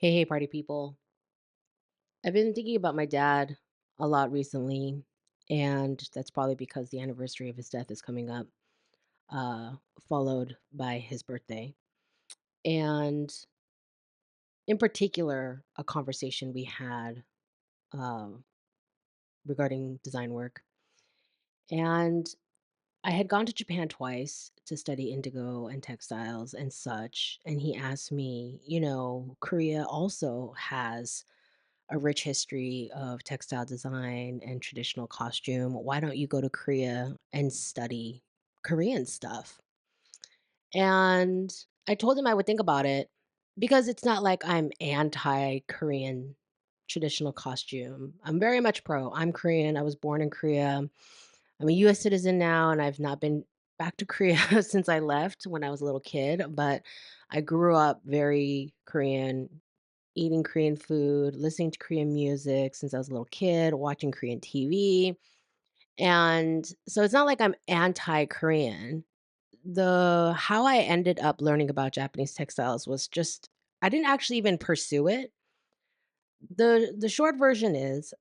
Hey, hey, party people. I've been thinking about my dad a lot recently, and that's probably because the anniversary of his death is coming up, uh, followed by his birthday. And in particular, a conversation we had um, regarding design work. And I had gone to Japan twice to study indigo and textiles and such. And he asked me, Korea also has a rich history of textile design and traditional costume. Why don't you go to Korea and study Korean stuff? And I told him I would think about it because it's not like I'm anti Korean traditional costume. I'm very much pro. I'm Korean. I was born in Korea. I'm a US citizen now, and I've not been back to Korea since I left when I was a little kid, but I grew up very Korean, eating Korean food, listening to Korean music since I was a little kid, watching Korean TV. And so it's not like I'm anti-Korean. The how I ended up learning about Japanese textiles was just I didn't actually even pursue it. The short version is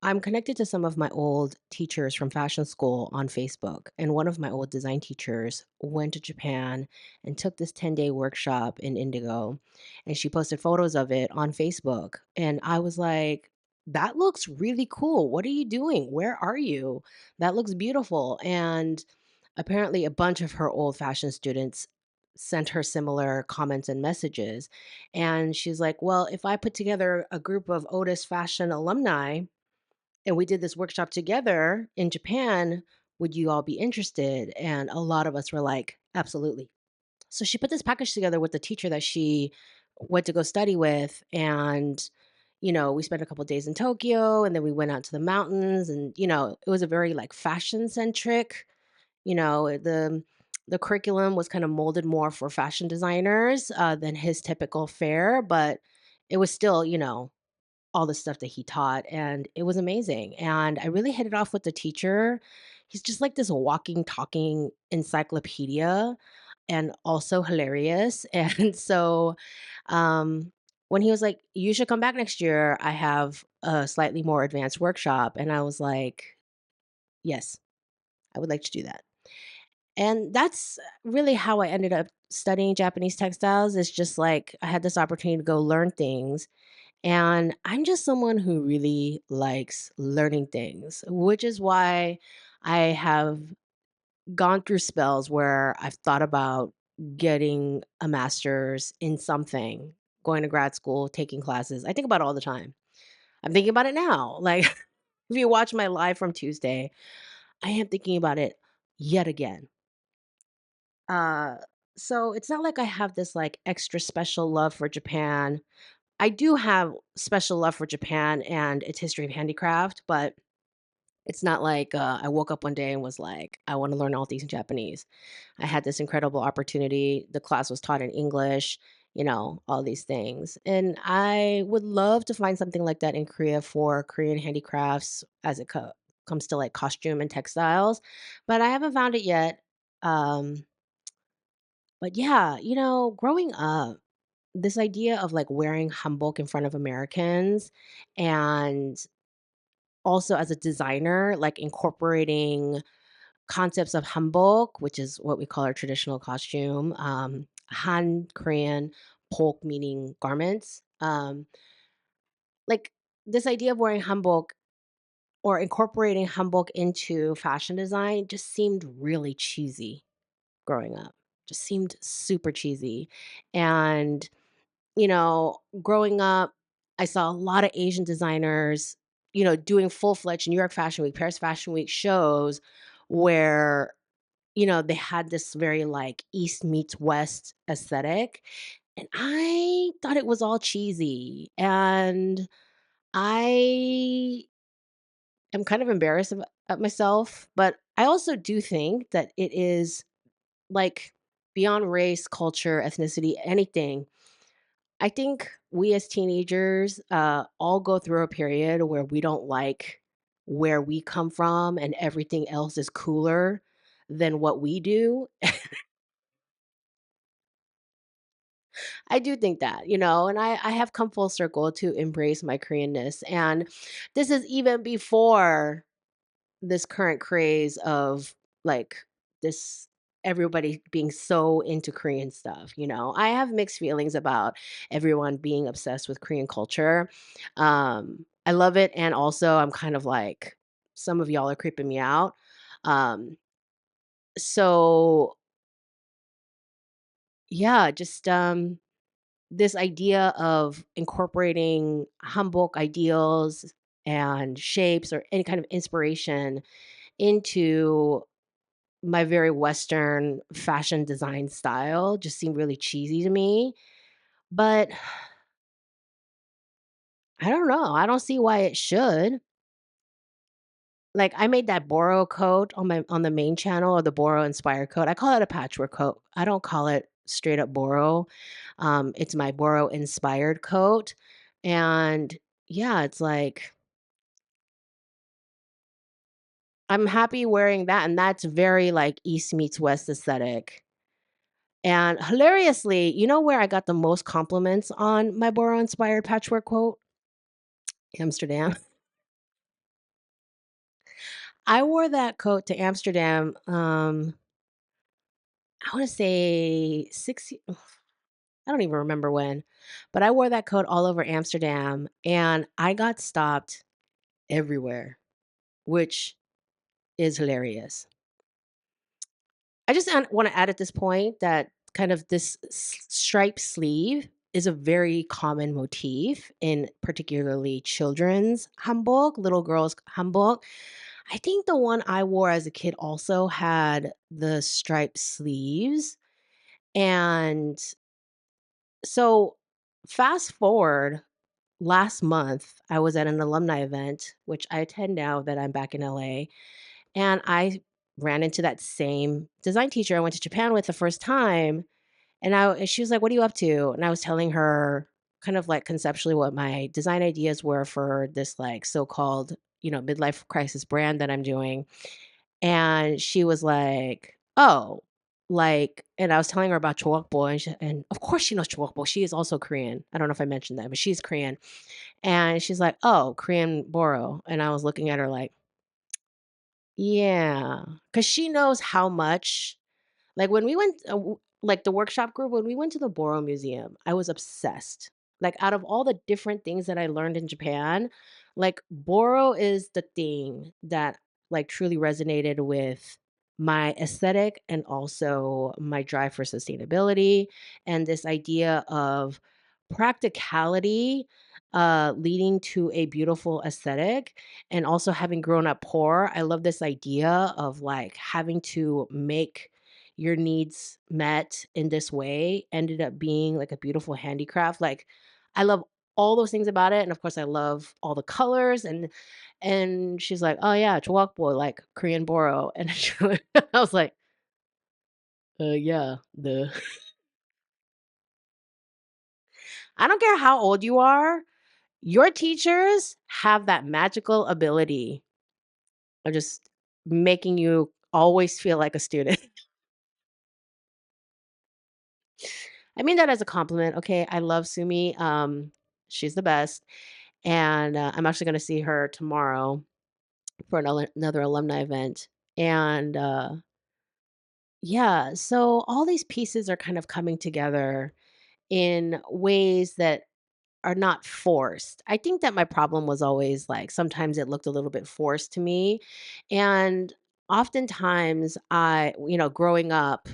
I'm connected to some of my old teachers from fashion school on Facebook, and one of my old design teachers went to Japan and took this 10-day workshop in Indigo, and she posted photos of it on Facebook, and I was like, "That looks really cool. What are you doing? Where are you? That looks beautiful." And apparently a bunch of her old fashion students sent her similar comments and messages, and she's like, "Well, if I put together a group of Otis fashion alumni and we did this workshop together in Japan. Would you all be interested?" And a lot of us were like, absolutely. So she put this package together with the teacher that she went to go study with. And, we spent a couple days in Tokyo and then we went out to the mountains. And, it was a very like fashion centric, the curriculum was kind of molded more for fashion designers than his typical fare, but it was still, all the stuff that he taught, and it was amazing, and I really hit it off with the teacher. He's just like this walking, talking encyclopedia and also hilarious, and so, um, when he was like, "You should come back next year, I have a slightly more advanced workshop," and I was like, "Yes, I would like to do that." And that's really how I ended up studying Japanese textiles. Is just like I had this opportunity to go learn things, and I'm just someone who really likes learning things, which is why I have gone through spells where I've thought about getting a master's in something, going to grad school, taking classes. I think about it all the time. I'm thinking about it now. Like, if you watch my live from Tuesday, I am thinking about it yet again. Uh, so it's not like I have this like extra special love for Japan. I do have special love for Japan and its history of handicraft, but it's not like, I woke up one day and was like, "I wanna learn all things Japanese." I had this incredible opportunity. The class was taught in English, all these things, and I would love to find something like that in Korea for Korean handicrafts as it comes to, like, costume and textiles, but I haven't found it yet. Um, but yeah, growing up, this idea of like wearing Hanbok in front of Americans and also as a designer, like incorporating concepts of Hanbok, which is what we call our traditional costume, Han Korean, Pok meaning garments. Like this idea of wearing Hanbok or incorporating Hanbok into fashion design just seemed really cheesy growing up. Just seemed super cheesy. And growing up, I saw a lot of Asian designers, doing full-fledged New York Fashion Week, Paris Fashion Week shows where, they had this very like East meets West aesthetic. And I thought it was all cheesy. And I am kind of embarrassed at myself, but I also do think that it is like beyond race, culture, ethnicity, anything. I think we as teenagers all go through a period where we don't like where we come from and everything else is cooler than what we do. I do think that, and I have come full circle to embrace my Koreanness. And this is even before this current craze of like this everybody being so into Korean stuff. I have mixed feelings about everyone being obsessed with Korean culture. I love it, and also I'm kind of like some of y'all are creeping me out. Um so yeah, just this idea of incorporating Hanbok ideals and shapes or any kind of inspiration into my very Western fashion design style just seemed really cheesy to me. But I don't know. I don't see why it should. Like, I made that Boro coat on the main channel, or the Boro inspired coat. I call it a patchwork coat. I don't call it straight up Boro. It's my Boro inspired coat. And yeah, it's like I'm happy wearing that, and that's very like East meets West aesthetic. And hilariously, you know where I got the most compliments on my Boro inspired patchwork quote? Amsterdam. I wore that coat to Amsterdam, I wanna say 6 I don't even remember when, but I wore that coat all over Amsterdam, and I got stopped everywhere, which is hilarious. I just wanna add at this point that kind of this striped sleeve is a very common motif in particularly children's hanbok, little girls' hanbok. I think the one I wore as a kid also had the striped sleeves. And so fast forward last month, I was at an alumni event, which I attend now that I'm back in LA, and I ran into that same design teacher I went to Japan with the first time. And she was like, "What are you up to?" And I was telling her kind of like conceptually what my design ideas were for this like so-called, midlife crisis brand that I'm doing. And she was like, "Oh," and I was telling her about Chowokbo, and of course she knows Chowokbo. She is also Korean. I don't know if I mentioned that, but she's Korean. And she's like, "Oh, Korean Boro." And I was looking at her like, "Yeah," because she knows how much like, when we went like, the workshop group, when we went to the Boro Museum, I was obsessed. Like, out of all the different things that I learned in Japan, like, Boro is the thing that, like, truly resonated with my aesthetic and also my drive for sustainability, and this idea of practicality, leading to a beautiful aesthetic. And also having grown up poor, I love this idea of, like, having to make your needs met in this way ended up being like a beautiful handicraft. Like, I love all those things about it, and of course, I love all the colors. And she's like, "Oh yeah, Chewokbo, like Korean Boro," and I was like, yeah, the." I don't care how old you are, your teachers have that magical ability of just making you always feel like a student. I mean that as a compliment. Okay, I love Sumi. She's the best. And, I'm actually gonna see her tomorrow for another alumni event. And, yeah, so all these pieces are kind of coming together in ways that are not forced. I think that my problem was always, like, sometimes it looked a little bit forced to me. And oftentimes growing up,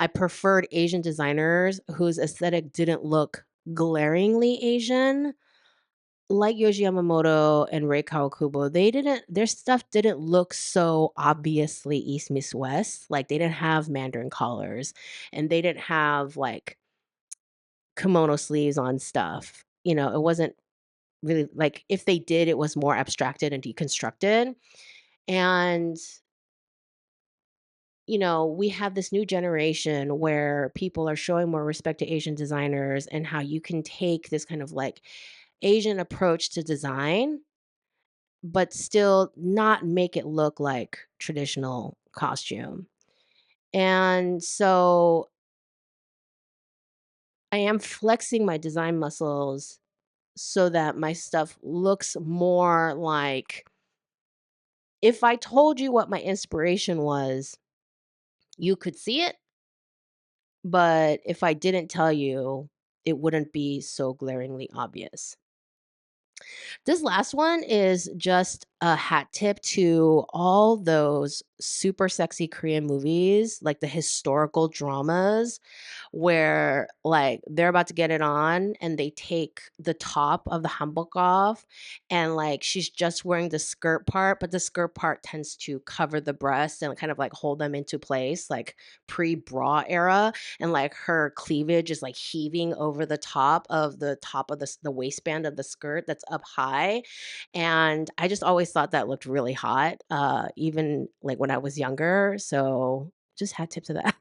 I preferred Asian designers whose aesthetic didn't look glaringly Asian. Like Yoji Yamamoto and Rei Kawakubo, their stuff didn't look so obviously East Miss West. Like, they didn't have Mandarin collars, and they didn't have, like, kimono sleeves on stuff. It wasn't really like, if they did, it was more abstracted and deconstructed. And, we have this new generation where people are showing more respect to Asian designers, and how you can take this kind of, like, Asian approach to design but still not make it look like traditional costume. And so I am flexing my design muscles so that my stuff looks more like if I told you what my inspiration was, you could see it, but if I didn't tell you, it wouldn't be so glaringly obvious. This last one is just a hat tip to all those super sexy Korean movies, like the historical dramas where like they're about to get it on and they take the top of the hanbok off and like she's just wearing the skirt part, but the skirt part tends to cover the breasts and kind of like hold them into place, like pre-bra era, and like her cleavage is like heaving over the top of the waistband of the skirt that's up high. And I just always thought that looked really hot, even like when I was younger. So just hat tip to that.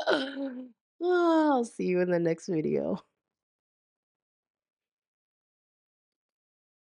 Oh, I'll see you in the next video.